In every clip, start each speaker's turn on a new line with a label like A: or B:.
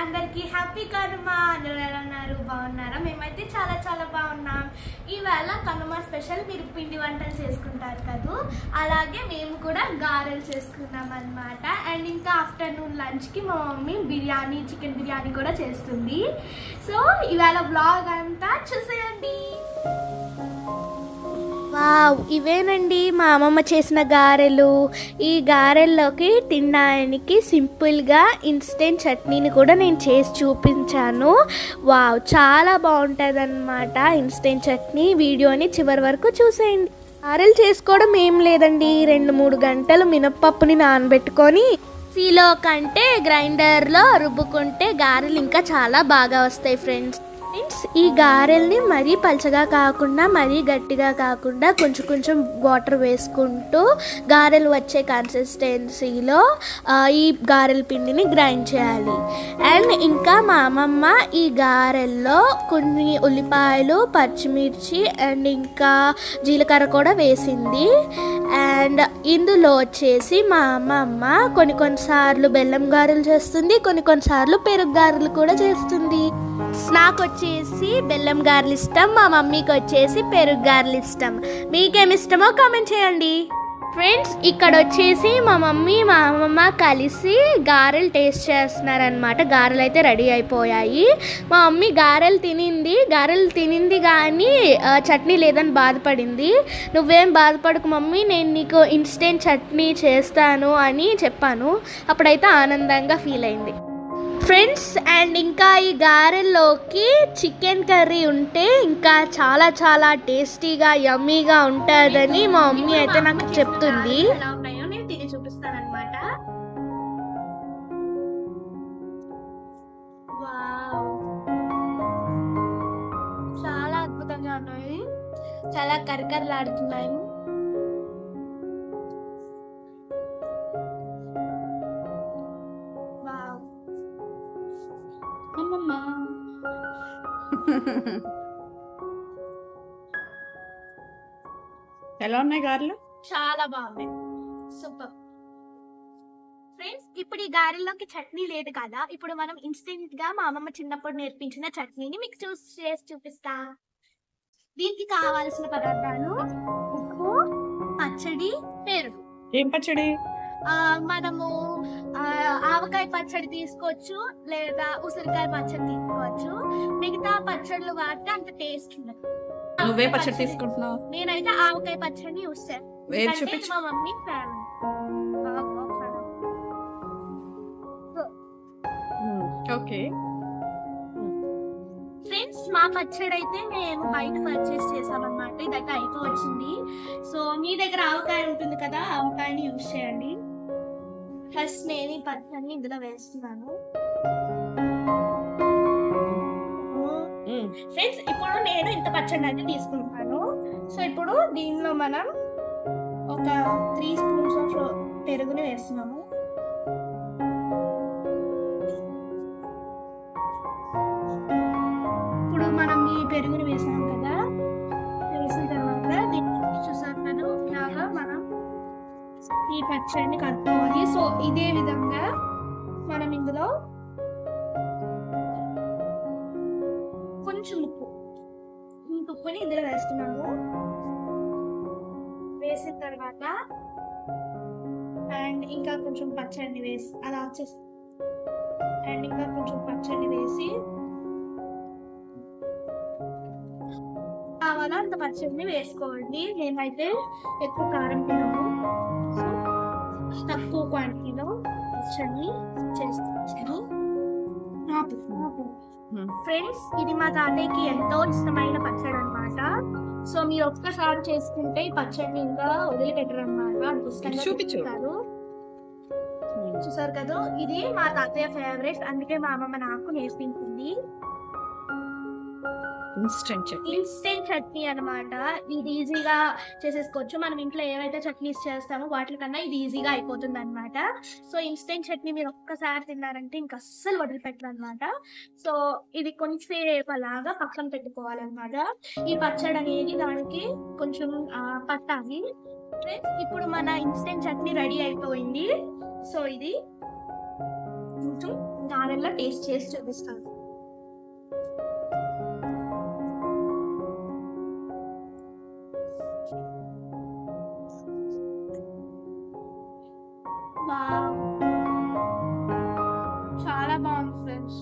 A: అందరికీ హ్యాపీ కనుమ. అందరూ ఎలా ఉన్నారు? బాగున్నారా? మేమైతే చాలా చాలా బాగున్నాం. ఈవేళ కనుమ స్పెషల్ మీరు పిండి వంటలు చేసుకుంటారు కదా, అలాగే మేము కూడా గారెలు చేసుకున్నాం అన్నమాట. అండ్ ఇంకా ఆఫ్టర్నూన్ లంచ్కి మా మమ్మీ బిర్యానీ, చికెన్ బిర్యానీ కూడా చేస్తుంది. సో ఈవేళ బ్లాగ్ అంతా చూసేయండి. వావ్, ఇవేనండి మా అమ్మమ్మ చేసిన గారెలు. ఈ గారెల్లోకి తినడానికి సింపుల్గా ఇన్స్టెంట్ చట్నీని కూడా నేను చేసి చూపించాను. వావ్, చాలా బాగుంటుంది అన్నమాట ఇన్స్టెంట్ చట్నీ. వీడియోని చివరి వరకు చూసేయండి. గారెలు చేసుకోవడం ఏం లేదండి, 2-3 గంటలు మినప్పప్పుని నానబెట్టుకొని సీలో కంటే గ్రైండర్లో రుబ్బుకుంటే గారెలు ఇంకా చాలా బాగా వస్తాయి ఫ్రెండ్స్. ఈ గారెల్ని మరీ పలచగా కాకుండా మరీ గట్టిగా కాకుండా కొంచెం కొంచెం వాటర్ వేసుకుంటూ గారెలు వచ్చే కన్సిస్టెన్సీలో ఈ గారెల పిండిని గ్రైండ్ చేయాలి. అండ్ ఇంకా మా అమ్మమ్మ ఈ గారెల్లో కొన్ని ఉల్లిపాయలు, పచ్చిమిర్చి అండ్ ఇంకా జీలకర్ర కూడా వేసింది. అండ్ ఇందులో వచ్చేసి మా అమ్మమ్మ కొన్నిసార్లు బెల్లం గారెలు చేస్తుంది, కొన్నిసార్లు పెరుగు గారెలు కూడా చేస్తుంది. నాకు వచ్చేసి బెల్లం గారెలు ఇష్టం, మా మమ్మీకి వచ్చేసి పెరుగు గారెలు ఇష్టం. మీకేమి ఇష్టమో కామెంట్ చేయండి ఫ్రెండ్స్. ఇక్కడ వచ్చేసి మా మమ్మీ మా అమ్మమ్మ కలిసి గారెలు టేస్ట్ చేస్తున్నారనమాట. గారెలు అయితే రెడీ అయిపోయాయి. మా మమ్మీ గారెలు తినింది కానీ చట్నీ లేదని బాధపడింది. నువ్వేం బాధపడకు మమ్మీ, నేను నీకు ఇన్స్టెంట్ చట్నీ చేస్తాను అని చెప్పాను. అప్పుడైతే ఆనందంగా ఫీల్ అయింది ఫ్రెండ్స్. అండ్ ఇంకా ఈ గారెల్లోకి చికెన్ కర్రీ ఉంటే ఇంకా చాలా చాలా టేస్టీగా యమ్మీగా ఉంటుందని మా మమ్మీ అయితే నాకు చెప్తుంది. ఎలా ఉన్నాయో నేను తిని చూపిస్తాను అనమాట. చాలా అద్భుతంగా ఉన్నాయి, చాలా కరకరలాడుతున్నాయి.
B: ఎలా ఉన్నాయి గారెలు?
A: చాలా బాగున్నాయి, సూపర్ ఫ్రెండ్స్. ఇప్పుడు ఈ గారెల్లోకి చట్నీ లేదు కదా, ఇప్పుడు మనం ఇన్స్టెంట్ గా మా అమ్మమ్మ చిన్నప్పుడు నేర్పించిన చట్నీని మీకు చేసి చూపిస్తా. దీనికి కావాల్సిన పదార్థాలు ఉప్పు, పచ్చడి, పెరుగు.
B: ఏం పచ్చడి?
A: మనము ఆవకాయ పచ్చడి తీసుకోవచ్చు, లేదా ఉసిరికాయ పచ్చడి తీసుకోవచ్చు. మిగతా పచ్చళ్ళు వాడితే అంత టేస్ట్ ఉండదు.
B: నువ్వే పచ్చడి తీసుకుంటున్నావు?
A: నేనైతే ఆవకాయ పచ్చడిని యూస్ చేస్తాను, మా మమ్మీ ఫేవరెట్.
B: ఓకే
A: ఫ్రెండ్స్, మా పచ్చడి అయితే మేము బయట పర్చేస్ చేసామన్నమాట. ఇదైతే అయిపోవచ్చింది. సో మీ దగ్గర ఆవకాయ ఉంటుంది కదా, ఆవకాయని యూస్ చేయండి. ఫస్ట్ నేను ఈ పచ్చడిని ఇందులో వేస్తున్నాను ఫ్రెండ్స్. ఇప్పుడు నేను ఇంత పచ్చడి అయితే తీసుకుంటాను. సో ఇప్పుడు దీనిలో మనం ఒక 3 స్పూన్స్ ఆఫ్ పెరుగుని వేస్తున్నాము. ఇప్పుడు మనం ఈ పెరుగుని వేసాం కదా, వేసిన తర్వాత దీన్ని చూసాను ఇలాగా మనం ఈ పచ్చడిని కలుపుకోవాలి. సో ఇదే విధంగా మనం ఇందులో కొంచెం ఉప్పుని ఇందులో వేస్తున్నాము. వేసిన తర్వాత అండ్ ఇంకా కొంచెం పచ్చడిని వేసి అలా వచ్చేసి అండ్ ఇంకా కొంచెం పచ్చడిని వేసి కావాలా అంత పచ్చడిని వేసుకోండి. నేనైతే ఎక్కువ కారం తినము, తక్కువ క్వాంటిటీలో పచ్చడిని చేసుకొచ్చాను ఫ్రెండ్స్. ఇది మా తాతయ్యకి ఎంతో ఇష్టమైన పచ్చడి అనమాట. సో మీరు ఒక్కసారి చేసుకుంటే ఈ పచ్చడిని ఇంకా వదిలిపెట్టరు అనమాట, చూపిస్తారు. చూసారు కదా, ఇది మా తాతయ్య ఫేవరెట్, అందుకే మా అమ్మమ్మ నాకు నేర్పించింది. ఇన్స్టెంట్ చట్నీ అనమాట. ఇది ఈజీగా చేసేసుకోవచ్చు. మనం ఇంట్లో ఏవైతే చట్నీస్ చేస్తామో వాటికన్నా ఇది ఈజీగా అయిపోతుంది అనమాట. సో ఇన్స్టెంట్ చట్నీ మీరు ఒక్కసారి తిన్నారంటే ఇంకా అస్సలు వదిలిపెట్టరు అనమాట. సో ఇది కొంచెంసేపు అలాగా పక్కన పెట్టుకోవాలన్నమాట. ఈ పచ్చడి అనేది దానికి కొంచెం పట్టాలి. ఇప్పుడు మన ఇన్స్టెంట్ చట్నీ రెడీ అయిపోయింది. సో ఇది కొంచెం గారెల్లో టేస్ట్ చేసి చూపిస్తాను. వావ్, చాలా బాగుంది ఫ్రెండ్స్.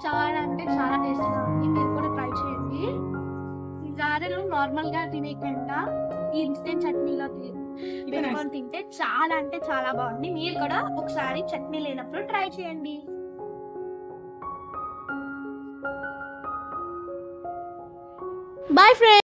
A: చాలా అంటే చాలా టేస్టీగా ఉంది. మీరు కూడా ట్రై చేయండి. ఈ గారెలు నార్మల్ గా తినేకుండా ఈ ఇన్స్టెంట్ చట్నీలో పెట్టుకొని తింటే చాలా అంటే చాలా బాగుంది. మీరు కూడా ఒకసారి చట్నీ లేనప్పుడు ట్రై చేయండి. Bye friends.